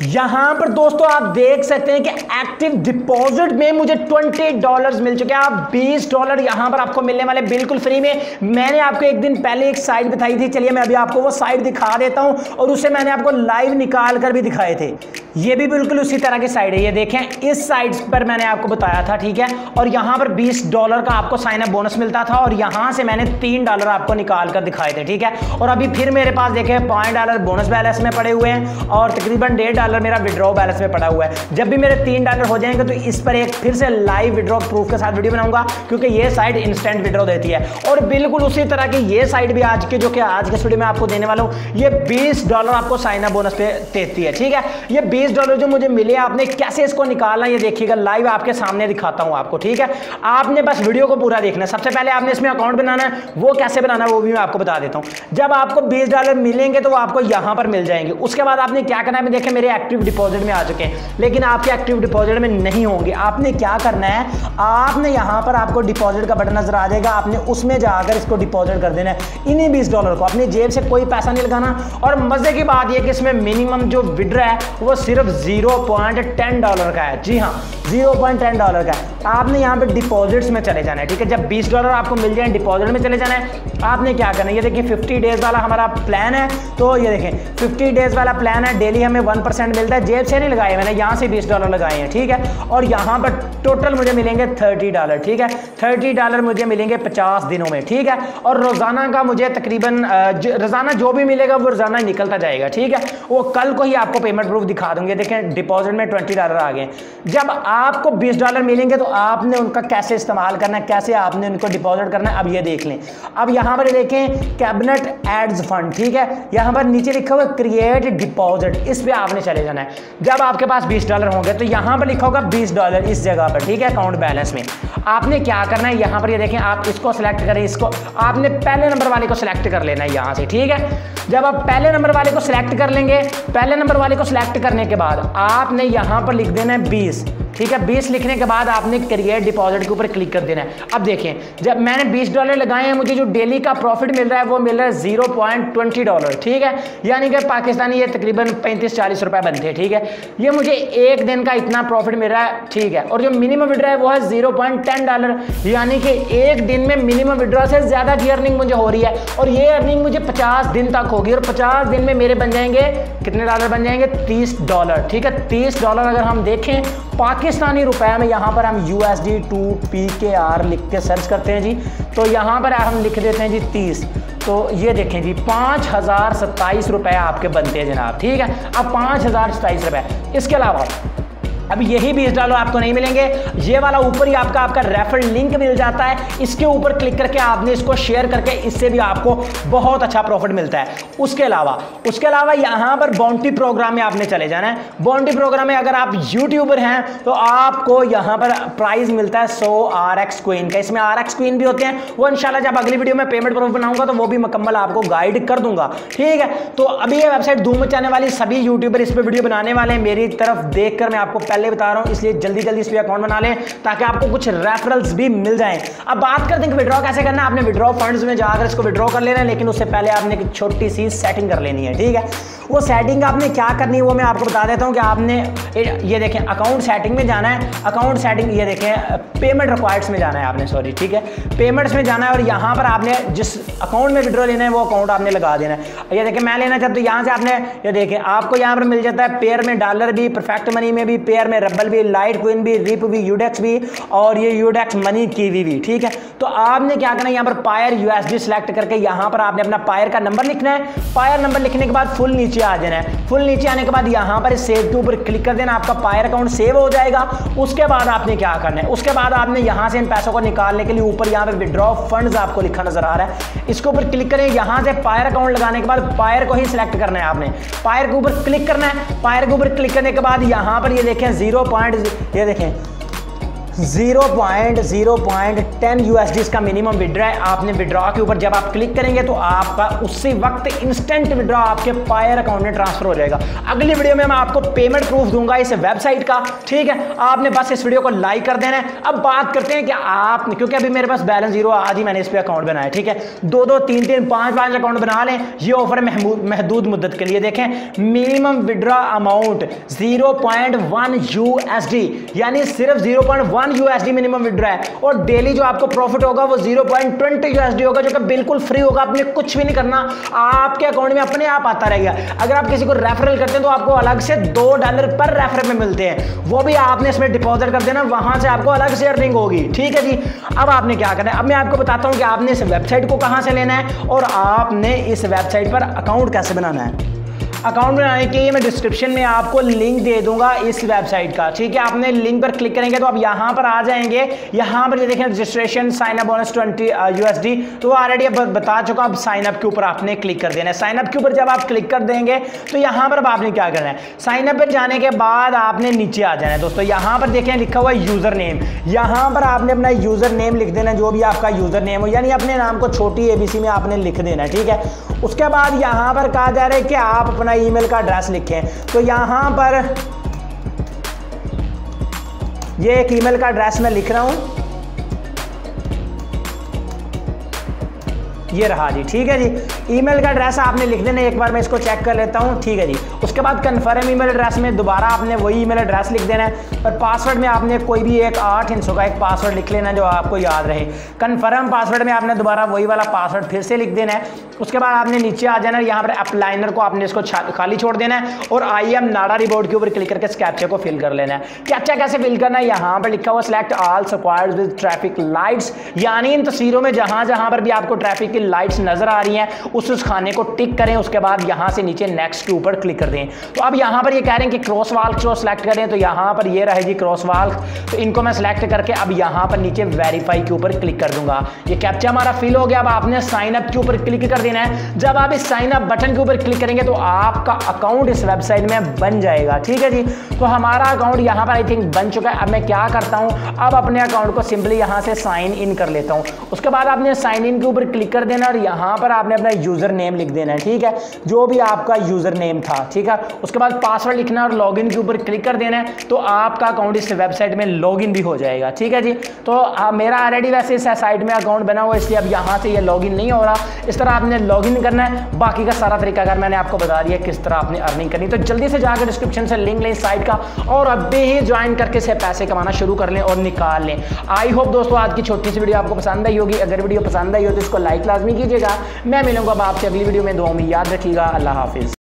यहां पर दोस्तों आप देख सकते हैं कि एक्टिव डिपॉजिट में मुझे $20 मिल चुके हैं। आप $20 यहां पर आपको मिलने वाले बिल्कुल फ्री में। मैंने आपको एक दिन पहले एक साइट बताई थी, चलिए मैं अभी आपको वो साइट दिखा देता हूं, और उसे मैंने आपको लाइव निकाल कर भी दिखाए थे। ये भी बिल्कुल उसी तरह की साइट है, ये देखें, इस साइट पर मैंने आपको बताया था, ठीक है। और यहां पर $20 का आपको साइन अप बोनस मिलता था, और यहां से मैंने $3 आपको निकाल कर दिखाए थे, ठीक है। और अभी फिर मेरे पास देखें $5 बोनस बैलेंस में पड़े हुए हैं, और तकरीबन $1.5 मेरा विड्रॉ बैलेंस में पड़ा हुआ है। जब भी मेरे $3 हो जाएंगे तो इस पर एक फिर से लाइव विड्रॉ प्रूफ के साथ वीडियो बनाऊंगा, क्योंकि ये साइट इंस्टेंट विड्रॉ देती है। और बिल्कुल उसी तरह की ये साइट भी आज के, जो कि आज के वीडियो में आपको देने वाला हूं, ये $20 आपको साइन अप बोनस पे देती है, ठीक है। ये $20 जो मुझे मिले, आपने कैसे इसको निकालना ये देखिएगा, लाइव आपके सामने दिखाता हूं आपको, ठीक है। आपने बस वीडियो को पूरा देखना है। सबसे पहले आपने इसमें अकाउंट बनाना है, वो कैसे बनाना है वो भी मैं आपको बता देता हूं। जब आपको $20 मिलेंगे तो वो आपको यहां पर मिल जाएंगे। उसके बाद आपने क्या करना है, देखें मेरे एक्टिव डिपॉजिट में आ चुके हैं, लेकिन आपके एक्टिव डिपॉजिट में नहीं होंगे। आपने क्या करना है, आपने यहां पर आपको डिपॉजिट का बटन नजर आ जाएगा, आपने उसमें जाकर इसको डिपॉजिट कर देना है, इन्हीं $20 को। अपनी जेब से कोई पैसा नहीं लगाना। और मजे की बात यह कि इसमें मिनिमम जो विड्रॉ है वो सिर्फ $0.10 का है। जी हाँ, $0.10 का है। आपने यहाँ पे डिपॉजिट्स में चले जाना है, ठीक है। जब $20 आपको मिल जाए डिपॉजिट में चले जाना है। आपने क्या करना है, ये देखिए 50 डेज वाला हमारा प्लान है, तो ये देखें 50 डेज वाला प्लान है। डेली हमें 1% मिलता है, जेब से नहीं लगाए, मैंने यहाँ से $20 लगाए हैं, ठीक है। और यहाँ पर टोटल मुझे मिलेंगे $30, ठीक है। $30 मुझे मिलेंगे 50 दिनों में, ठीक है। और रोजाना का मुझे तकरीबन रोजाना जो भी मिलेगा वो रोजाना निकलता जाएगा, ठीक है। वो कल को ही आपको पेमेंट प्रूफ दिखा दूंगे। देखें डिपॉजिट में $20 आ गए। जब आपको $20 मिलेंगे तो आपने उनका कैसे इस्तेमाल करना है, कैसे आपने उनको डिपॉजिट करना है, अब ये देख लें। अब यहाँ पर देखें कैबिनेट एड्स फंड, ठीक है। यहाँ पर नीचे लिखा हुआ क्रिएट डिपॉजिट, इस पे आपने चले जाना है। जब आपके पास $20 होंगे तो यहाँ पर लिखा होगा $20 इस जगह पर, ठीक है, अकाउंट बैलेंस में। आपने क्या करना है, यहाँ पर ये देखें, आप इसको सिलेक्ट करें, इसको आपने पहले नंबर वाले को सिलेक्ट कर लेना है यहाँ से, ठीक है। जब आप पहले नंबर वाले को सिलेक्ट कर लेंगे, पहले नंबर वाले को सिलेक्ट करने के बाद आपने यहाँ पर लिख देना है 20, ठीक है। 20 लिखने के बाद आपने क्रिएट डिपॉजिट के ऊपर क्लिक कर देना है। अब देखें, जब मैंने $20 लगाए हैं, मुझे जो डेली का प्रॉफिट मिल रहा है वो मिल रहा है $0.20, ठीक है। यानी कि पाकिस्तानी ये तकरीबन 35-40 रुपए बनते हैं, ठीक है। ये मुझे एक दिन का इतना प्रॉफिट मिल रहा है, ठीक है। और जो मिनिमम विड्रॉ है वो है $0.10, यानी कि एक दिन में मिनिमम विड्रॉ से ज्यादा की अर्निंग मुझे हो रही है। और ये अर्निंग मुझे 50 दिन तक होगी, और 50 दिन में मेरे बन जाएंगे कितने डॉलर बन जाएंगे, $30, ठीक है। $30 अगर हम देखें पाकिस्तानी रुपए में, यहाँ पर हम USD to PKR लिख के सर्च करते हैं जी, तो यहाँ पर हम लिख देते हैं जी 30। तो ये देखें जी 5027 रुपए आपके बनते हैं जनाब, ठीक है। अब 5027 रुपए, इसके अलावा अब यही $20 आपको नहीं मिलेंगे। ये वाला ऊपर ही आपका रेफरल लिंक मिल जाता है, इसके ऊपर क्लिक करके आपने इसको शेयर करके इससे भी आपको बहुत अच्छा प्रॉफिट मिलता है। उसके अलावा यहाँ पर बाउंटी प्रोग्राम में आपने चले जाना है। बाउंटी प्रोग्राम में अगर आप यूट्यूबर हैं तो आपको यहाँ पर प्राइज मिलता है 100 RX क्वीन का। इसमें RX क्वीन भी होते हैं, वो इंशाल्लाह जब अगली वीडियो में पेमेंट प्रूफ बनाऊंगा तो वो भी मुकम्मल आपको गाइड कर दूंगा, ठीक है। तो अभी ये वेबसाइट धूम मचाने वाली, सभी यूट्यूबर इस पर वीडियो बनाने वाले हैं। मेरी तरफ देखकर मैं आपको पहले बता रहा हूं, इसलिए जल्दी इस पे अकाउंट बना लें ताकि आपको कुछ रेफरल्स भी मिल जाएं। अब बात करते हैं कि विड्रॉ कैसे करना है। आपने विड्रॉ फंड्स में जाकर इसको विड्रॉ कर लेना है, लेकिन उससे पहले आपने एक छोटी सी सेटिंग कर लेनी है, ठीक है। वो सेटिंग आपने क्या करनी है वो मैं आपको बता देता हूं कि आपने ये देखें अकाउंट सेटिंग में जाना है। अकाउंट सेटिंग, ये देखें पेमेंट रिक्वायर्ड्स में जाना है आपने, सॉरी, ठीक है, पेमेंट्स में जाना है। और यहाँ पर आपने जिस अकाउंट में विड्रॉ लेना है वो अकाउंट आपने लगा देना है। ये देखें मैं लेना चाहता हूँ, यहाँ से आपने ये देखें आपको यहाँ पर मिल जाता है पेयर में डॉलर भी, परफेक्ट मनी में भी, पेयर में रबल भी, लाइट क्वीन भी, रिप भी, यूडेक्स भी, और ये यूडेक्स मनी कीवी भी, ठीक है। तो आपने क्या करना है, यहाँ पर पायर USD सिलेक्ट करके यहाँ पर आपने अपना पायर का नंबर लिखना है। पायर नंबर लिखने के बाद फुल नीचे आ जाना है। फुल नीचे आने के बाद यहाँ पर सेव के ऊपर क्लिक कर देना, आपका पायर अकाउंट सेव हो जाएगा। उसके बाद आपने क्या करना है, उसके बाद आपने यहाँ से इन पैसों को निकालने के लिए ऊपर यहाँ पे विड्रॉ फंड्स आपको लिखा नजर आ रहा है, इसके ऊपर क्लिक करें। यहाँ से पायर अकाउंट लगाने के बाद पायर को ही सिलेक्ट करना है आपने, पायर के ऊपर क्लिक करना है। पायर के ऊपर क्लिक करने के बाद यहाँ पर ये देखें 0. ये देखें 0.10 USD इसका मिनिमम विड्रॉ है। आपने विड्रॉ के ऊपर जब आप क्लिक करेंगे तो आपका उसी वक्त इंस्टेंट विड्रॉ आपके पायर अकाउंट में ट्रांसफर हो जाएगा। अगली वीडियो में मैं आपको पेमेंट प्रूफ दूंगा इस वेबसाइट का, ठीक है। आपने बस इस वीडियो को लाइक कर देना है। अब बात करते हैं कि आपने, क्योंकि अभी मेरे पास बैलेंस 0, आज ही मैंने इस पे अकाउंट बनाया, ठीक है। 2-2, 3-3, 5-5 अकाउंट बना लें। ये ऑफर महदूद मुद्दत के लिए। देखें मिनिमम विड्रॉ अमाउंट 0.1 USD, यानी सिर्फ 0.1 USD मिनिमम विड्रॉ है। और डेली जो आपको प्रॉफिट होगा वो 0.20 USD होगा, जो कि बिल्कुल फ्री होगा। आपने कुछ भी नहीं करना, आपके अकाउंट में अपने आप आता रहेगा। अगर आप किसी को रेफरल करते हैं तो आपको अलग से $2 पर रेफरल में मिलते हैं, वो भी आपने इसमें डिपॉजिट कर देना, वहां से आपको अलग से अर्निंग होगी, ठीक है जी। अब आपने क्या करना है, अब मैं आपको बताता हूं कि आपने इस वेबसाइट को कहां से लेना है और आपने इस वेबसाइट पर अकाउंट कैसे बनाना है। अकाउंट बनाने के लिए मैं डिस्क्रिप्शन में आपको लिंक दे दूंगा इस वेबसाइट का, ठीक है। आपने लिंक पर क्लिक करेंगे तो आप यहां पर आ जाएंगे। यहां पर ये देखें registration sign up bonus 20 USD, तो ऑलरेडी बता चुका। अब साइन अप के ऊपर आपने क्लिक कर देना है। साइन अप के ऊपर जब आप क्लिक कर देंगे तो यहां पर अब आपने क्या करना है, साइन अप पर जाने के बाद आपने नीचे आ जाना है दोस्तों। यहां पर देखें लिखा हुआ है यूजर नेम, यहां पर आपने अपना यूजर नेम लिख देना, जो भी आपका यूजर नेम हो, यानी अपने नाम को छोटी ABC में आपने लिख देना है, ठीक है। उसके बाद यहां पर कहा जा रहा है कि आप अपना ईमेल का एड्रेस लिखें, तो यहां पर ये एक ईमेल का एड्रेस मैं लिख रहा हूं, ये रहा जी, ठीक है जी। ईमेल का एड्रेस आपने लिख देना। एक बार मैं इसको चेक कर लेता हूं, ठीक है जी। उसके बाद कन्फर्म ईमेल एड्रेस में दोबारा आपने वही ईमेल एड्रेस लिख देना है और पासवर्ड में आपने कोई भी एक 8 हिस्सों का एक पासवर्ड लिख लेना जो आपको याद रहे। कन्फर्म पासवर्ड में आपने दोबारा वही वाला पासवर्ड फिर से लिख देना है। उसके बाद आपने नीचे आ जाना है, यहाँ पर अपलाइनर को आपने इसको खाली छोड़ देना है और आई एम नाडा रिबोर्ड के ऊपर क्लिक करके इस कैप्चा को फिल कर लेना है। कैप्चा कैसे फिल करना है, यहाँ पर लिखा हुआ select all squares with traffic lights, यानी इन तस्वीरों में जहां जहां पर भी आपको ट्रैफिक की लाइट्स नजर आ रही हैं उस खाने को टिक करें। उसके बाद यहां से नीचे नेक्स्ट के ऊपर क्लिक कर दें। तो अब यहां पर ये कह रहे हैं कि क्रॉस वाल्क को सिलेक्ट करें, तो यहां पर ये रहे जी क्रॉस वाल्क, तो इनको मैं सिलेक्ट करके अब यहां पर नीचे वेरीफाई के ऊपर क्लिक कर दूंगा। ये कैप्चा हमारा फिल हो गया। अब आपने साइन अप के ऊपर क्लिक कर देना है। जब आप इस साइन अप बटन के ऊपर क्लिक करेंगे तो आपका अकाउंट इस वेबसाइट में बन जाएगा, ठीक है जी। तो हमारा अकाउंट यहां पर आई थिंक बन चुका है। अब मैं क्या करता हूं, अब अपने अकाउंट को सिंपली यहां से साइन इन कर लेता हूं। उसके बाद आपने साइन इन के ऊपर क्लिक कर देना और यहां पर आपने अपना यूजर नेम लिख देना है, ठीक है, जो भी आपका यूजर नेम था, ठीक है। उसके बाद पासवर्ड लिखना और लॉगिन के ऊपर क्लिक कर देना है, तो आपका अकाउंट इस वेबसाइट में लॉगिन भी हो जाएगा, ठीक है जी। तो मेरा ऑलरेडी वैसे इस साइट में अकाउंट बना हुआ है, इसलिए अब यहां से ये लॉगिन नहीं हो रहा। इस तरह आपने लॉगिन करना है। बाकी का सारा तरीका अगर मैंने आपको बता दिया किस तरह आपने अर्निंग करनी, तो जल्दी से जाकर डिस्क्रिप्शन से लिंक लें साइट का और अभी ही ज्वाइन करके से पैसे कमाना शुरू कर लें और निकाल लें। आई होप दोस्तों आज की छोटी सी वीडियो आपको पसंद आई होगी। अगर वीडियो पसंद आई हो तो इसको लाइक लाजमी कीजिएगा। मैं मिलूंगा आपसे अगली वीडियो में। दुआ में याद रखिएगा। अल्लाह हाफिज।